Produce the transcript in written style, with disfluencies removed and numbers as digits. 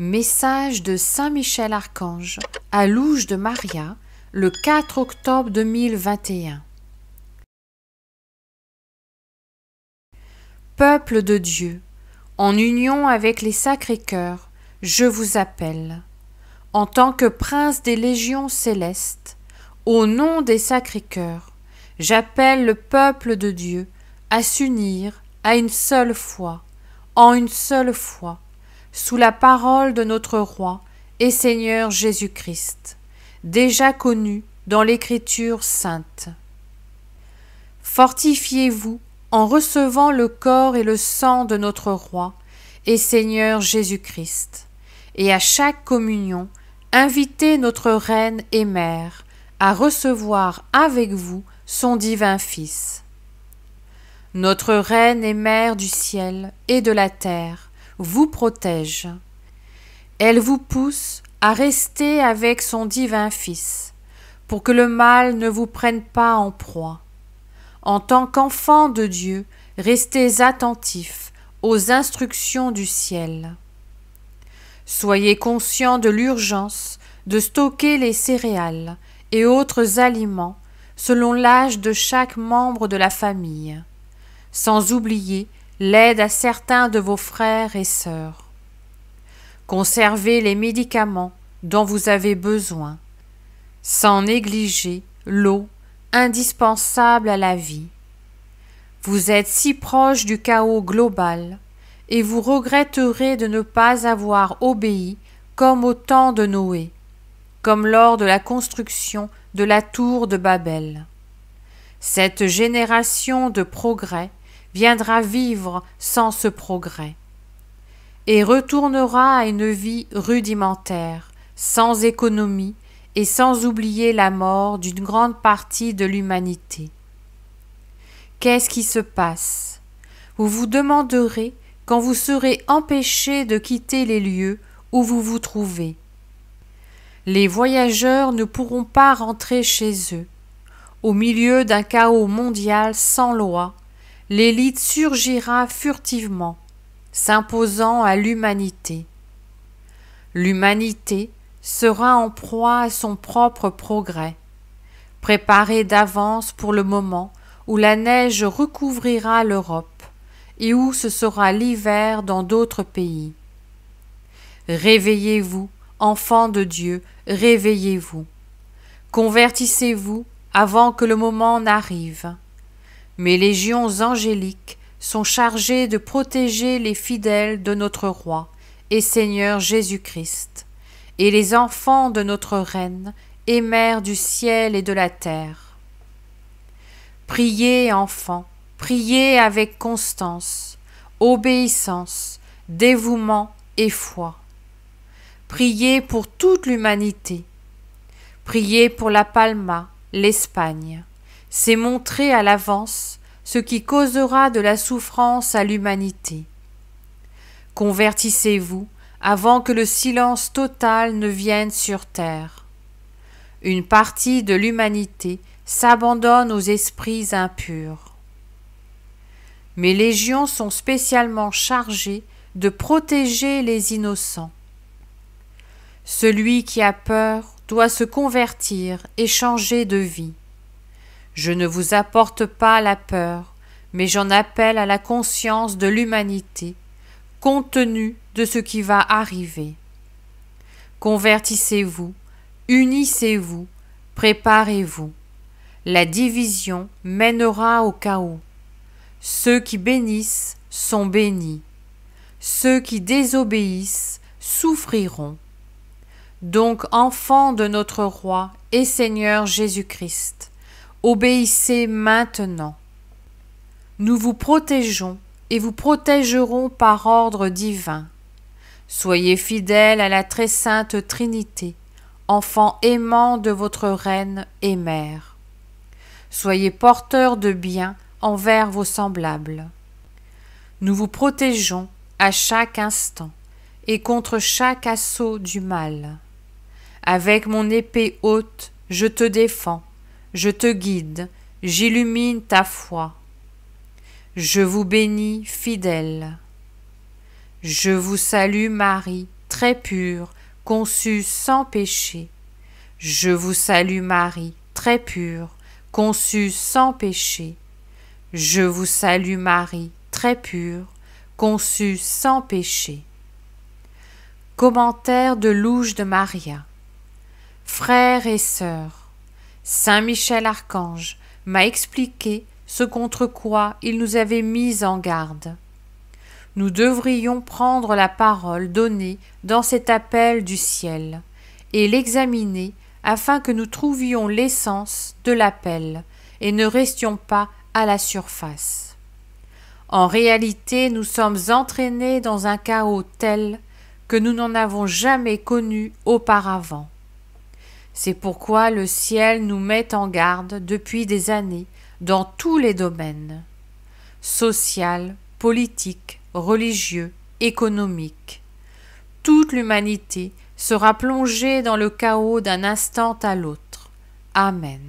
Message de Saint Michel Archange à Louge de Maria, le 4 octobre 2021. Peuple de Dieu, en union avec les Sacrés-Cœurs, je vous appelle, en tant que prince des légions célestes, au nom des Sacrés-Cœurs, j'appelle le peuple de Dieu à s'unir à une seule foi, en une seule foi, sous la parole de notre Roi et Seigneur Jésus-Christ, déjà connu dans l'Écriture sainte. Fortifiez-vous en recevant le corps et le sang de notre Roi et Seigneur Jésus-Christ, et à chaque communion, invitez notre Reine et Mère à recevoir avec vous son divin Fils. Notre Reine et Mère du ciel et de la terre vous protège. Elle vous pousse à rester avec son divin Fils, pour que le mal ne vous prenne pas en proie. En tant qu'enfants de Dieu, restez attentifs aux instructions du ciel. Soyez conscients de l'urgence de stocker les céréales et autres aliments selon l'âge de chaque membre de la famille, sans oublier l'aide à certains de vos frères et sœurs. Conservez les médicaments dont vous avez besoin, sans négliger l'eau indispensable à la vie. Vous êtes si proche du chaos global et vous regretterez de ne pas avoir obéi comme au temps de Noé, comme lors de la construction de la tour de Babel. Cette génération de progrès viendra vivre sans ce progrès et retournera à une vie rudimentaire, sans économie et sans oublier la mort d'une grande partie de l'humanité. Qu'est-ce qui se passe? Vous vous demanderez quand vous serez empêchés de quitter les lieux où vous vous trouvez. Les voyageurs ne pourront pas rentrer chez eux. Au milieu d'un chaos mondial sans loi, l'élite surgira furtivement, s'imposant à l'humanité. L'humanité sera en proie à son propre progrès, préparée d'avance pour le moment où la neige recouvrira l'Europe et où ce sera l'hiver dans d'autres pays. Réveillez-vous, enfants de Dieu, réveillez-vous. Convertissez-vous avant que le moment n'arrive. Mes légions angéliques sont chargées de protéger les fidèles de notre Roi et Seigneur Jésus-Christ, et les enfants de notre Reine et Mère du ciel et de la terre. Priez, enfants, priez avec constance, obéissance, dévouement et foi. Priez pour toute l'humanité. Priez pour la Palma, l'Espagne. C'est montrer à l'avance ce qui causera de la souffrance à l'humanité. Convertissez-vous avant que le silence total ne vienne sur terre. Une partie de l'humanité s'abandonne aux esprits impurs. Mes légions sont spécialement chargées de protéger les innocents. Celui qui a peur doit se convertir et changer de vie. Je ne vous apporte pas la peur, mais j'en appelle à la conscience de l'humanité, compte tenu de ce qui va arriver. Convertissez-vous, unissez-vous, préparez-vous. La division mènera au chaos. Ceux qui bénissent sont bénis. Ceux qui désobéissent souffriront. Donc, enfants de notre Roi et Seigneur Jésus-Christ, obéissez maintenant. Nous vous protégeons et vous protégerons par ordre divin. Soyez fidèles à la très sainte Trinité, enfants aimants de votre Reine et Mère. Soyez porteurs de bien envers vos semblables. Nous vous protégeons à chaque instant et contre chaque assaut du mal. Avec mon épée haute, je te défends, je te guide, j'illumine ta foi. Je vous bénis, fidèles. Je vous salue, Marie, très très pure, conçue sans péché. Je vous salue Marie, très pure, conçue sans péché. Je vous salue Marie, très pure, conçue sans péché. Commentaire de Louche de Maria. Frères et sœurs, Saint Michel Archange m'a expliqué ce contre quoi il nous avait mis en garde. Nous devrions prendre la parole donnée dans cet appel du ciel et l'examiner afin que nous trouvions l'essence de l'appel et ne restions pas à la surface. En réalité, nous sommes entraînés dans un chaos tel que nous n'en avons jamais connu auparavant. C'est pourquoi le ciel nous met en garde depuis des années dans tous les domaines, social, politique, religieux, économique. Toute l'humanité sera plongée dans le chaos d'un instant à l'autre. Amen.